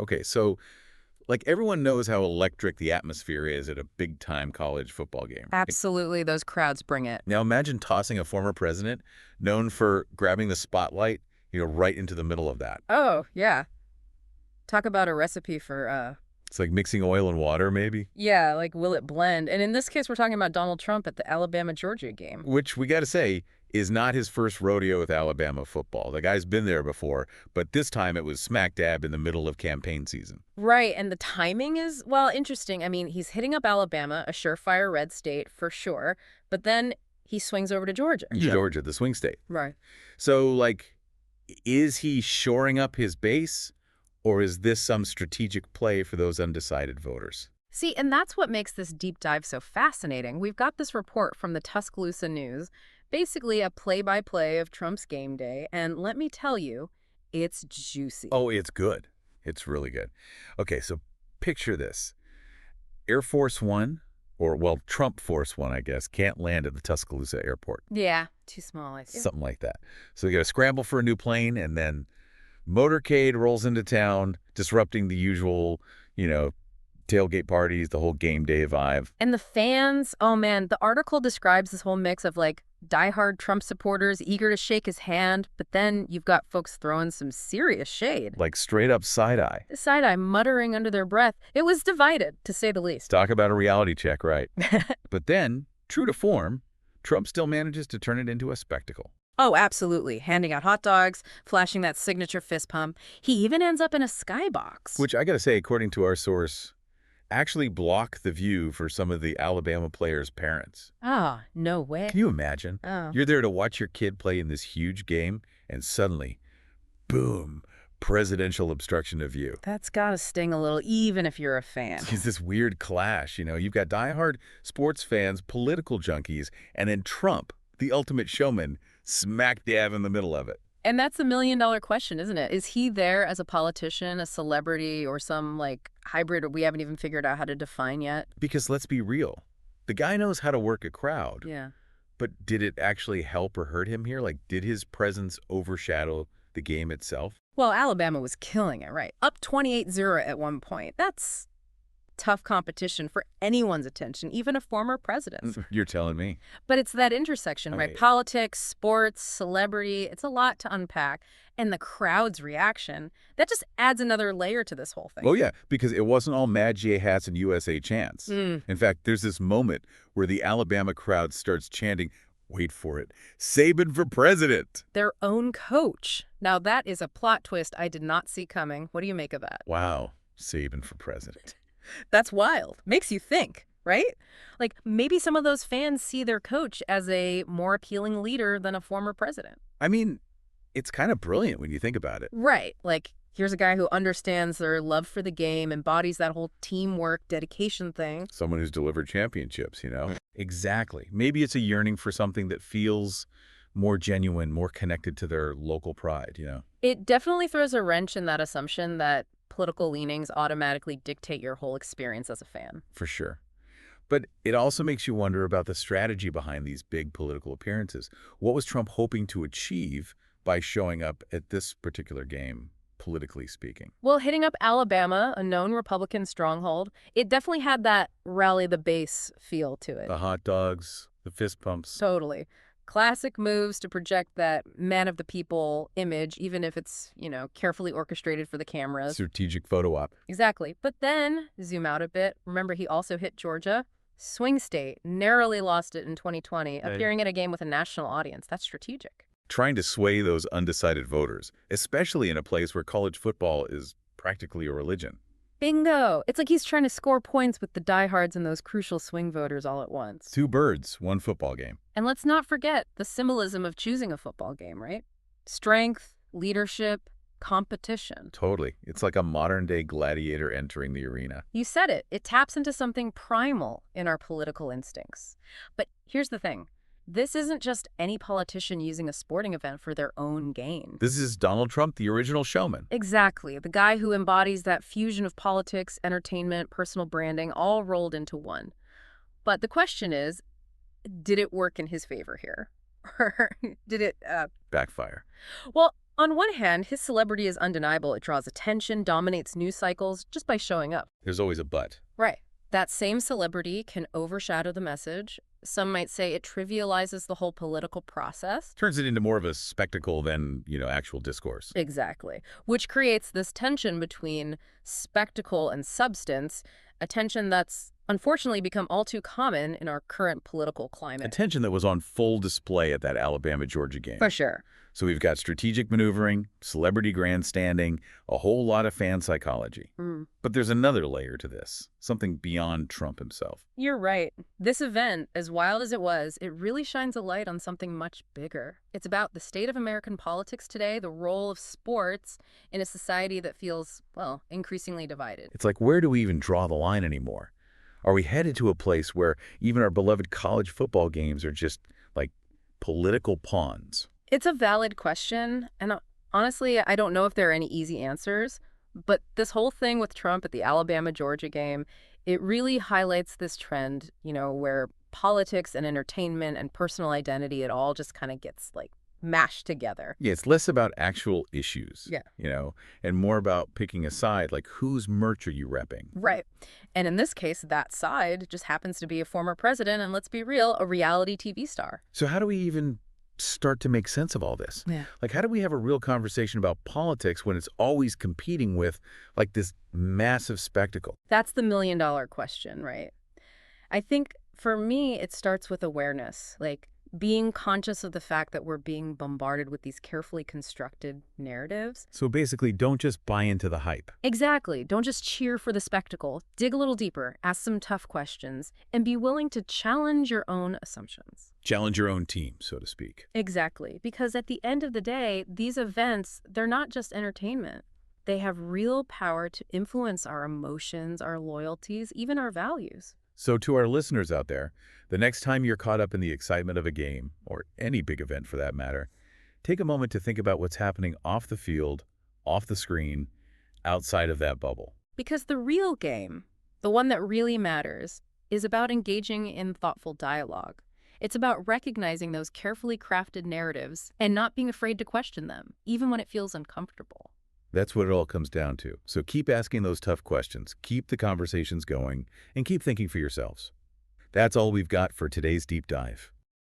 Okay, so like everyone knows how electric the atmosphere is at a big-time college football game, right? Absolutely, those crowds bring it. Now imagine tossing a former president known for grabbing the spotlight, right into the middle of that. Oh, yeah. Talk about a recipe for, It's like mixing oil and water, maybe, yeah, like, will it blend? And in this case, we're talking about Donald Trump at the Alabama-Georgia game. which we got to say is not his first rodeo with Alabama football. The guy's been there before, but this time it was smack dab in the middle of campaign season. Right, and the timing is, well, interesting. I mean, he's hitting up Alabama, a surefire red state for sure, but then he swings over to Georgia. Georgia, the swing state. Right. So, like, is he shoring up his base, or is this some strategic play for those undecided voters? See, and that's what makes this deep dive so fascinating. We've got this report from the Tuscaloosa News, basically a play-by-play of Trump's game day, and let me tell you, it's juicy. Oh, it's good. It's really good. Okay, so picture this. Air Force One, or, well, Trump Force One, I guess, can't land at the Tuscaloosa airport. Yeah, too small, I think. Something like that. So they got to scramble for a new plane, and then motorcade rolls into town, disrupting the usual, you know, tailgate parties, the whole game day vibe. And the fans, oh man, the article describes this whole mix of like diehard Trump supporters eager to shake his hand, but then you've got folks throwing some serious shade. Like straight up side-eye. Side-eye muttering under their breath. It was divided, to say the least. Talk about a reality check, right? But then, true to form, Trump still manages to turn it into a spectacle. Oh, absolutely. Handing out hot dogs, flashing that signature fist pump. He even ends up in a skybox. Which I got to say, according to our source, actually block the view for some of the Alabama players' parents. Ah, no way. Can you imagine? Oh. You're there to watch your kid play in this huge game, and suddenly, boom, presidential obstruction of view. That's gotta sting a little, even if you're a fan. It's this weird clash, You've got diehard sports fans, political junkies, and then Trump, the ultimate showman, smack dab in the middle of it. And that's the million-dollar question, isn't it? Is he there as a politician, a celebrity, or some, like, hybrid we haven't even figured out how to define yet? Because let's be real, the guy knows how to work a crowd. Yeah. But did it actually help or hurt him here? Like, did his presence overshadow the game itself? Well, Alabama was killing it, right? Up 28-0 at one point. That's tough competition for anyone's attention, even a former president. You're telling me. But it's that intersection, right? Okay. Politics, sports, celebrity, it's a lot to unpack. And the crowd's reaction, that just adds another layer to this whole thing. Oh, yeah, because it wasn't all Mad J hats and USA chants. In fact, there's this moment where the Alabama crowd starts chanting, wait for it, Saban for president. Their own coach. Now, that is a plot twist I did not see coming. What do you make of that? Wow, Saban for president. That's wild. Makes you think, right? Like, maybe some of those fans see their coach as a more appealing leader than a former president. I mean, it's kind of brilliant when you think about it. Right. Like, here's a guy who understands their love for the game, embodies that whole teamwork, dedication thing. Someone who's delivered championships. Exactly. Maybe it's a yearning for something that feels more genuine, more connected to their local pride. It definitely throws a wrench in that assumption that political leanings automatically dictate your whole experience as a fan. For sure. But it also makes you wonder about the strategy behind these big political appearances. What was Trump hoping to achieve by showing up at this particular game, politically speaking? Well, hitting up Alabama, a known Republican stronghold, it definitely had that rally the base feel to it. The hot dogs, the fist pumps. Totally. Classic moves to project that man of the people image, even if it's, carefully orchestrated for the cameras. Strategic photo op. Exactly. But then, zoom out a bit, remember he also hit Georgia? Swing state, narrowly lost it in 2020, appearing in a game with a national audience. That's strategic. Trying to sway those undecided voters, especially in a place where college football is practically a religion. Bingo! It's like he's trying to score points with the diehards and those crucial swing voters all at once. Two birds, one football game. And let's not forget the symbolism of choosing a football game, right? Strength, leadership, competition. Totally. It's like a modern-day gladiator entering the arena. You said it. It taps into something primal in our political instincts. But here's the thing. This isn't just any politician using a sporting event for their own gain. This is Donald Trump, the original showman. Exactly. The guy who embodies that fusion of politics, entertainment, personal branding, all rolled into one. But the question is, did it work in his favor here? Or did it... Backfire. Well, On one hand, his celebrity is undeniable. It draws attention, dominates news cycles just by showing up. There's always a but. Right. That same celebrity can overshadow the message. Some might say it trivializes the whole political process. Turns it into more of a spectacle than, actual discourse. Exactly. Which creates this tension between spectacle and substance, a tension that's unfortunately become all too common in our current political climate. Attention that was on full display at that Alabama-Georgia game. For sure. So we've got strategic maneuvering, celebrity grandstanding, a whole lot of fan psychology. But there's another layer to this, something beyond Trump himself. You're right. This event, as wild as it was, it really shines a light on something much bigger. It's about the state of American politics today, the role of sports in a society that feels, well, increasingly divided. It's like, where do we even draw the line anymore? Are we headed to a place where even our beloved college football games are just like political pawns? It's a valid question, and honestly, I don't know if there are any easy answers, but this whole thing with Trump at the Alabama-Georgia game, it really highlights this trend, where politics and entertainment and personal identity, it all just kind of gets, mashed together. Yeah, it's less about actual issues, Yeah. And more about picking a side, like whose merch are you repping? Right. And in this case, that side just happens to be a former president, and let's be real, a reality TV star. So how do we even start to make sense of all this? Yeah. Like, how do we have a real conversation about politics when it's always competing with, this massive spectacle? That's the million-dollar question, right? I think for me, it starts with awareness, being conscious of the fact that we're being bombarded with these carefully constructed narratives. So basically, don't just buy into the hype. Exactly. Don't just cheer for the spectacle. Dig a little deeper, ask some tough questions, and be willing to challenge your own assumptions. Challenge your own team, so to speak. Exactly. Because at the end of the day, these events, they're not just entertainment. They have real power to influence our emotions, our loyalties, even our values. So to our listeners out there, the next time you're caught up in the excitement of a game, or any big event for that matter, take a moment to think about what's happening off the field, off the screen, outside of that bubble. Because the real game, the one that really matters, is about engaging in thoughtful dialogue. It's about recognizing those carefully crafted narratives and not being afraid to question them, even when it feels uncomfortable. That's what it all comes down to. So keep asking those tough questions, keep the conversations going, and keep thinking for yourselves. That's all we've got for today's deep dive.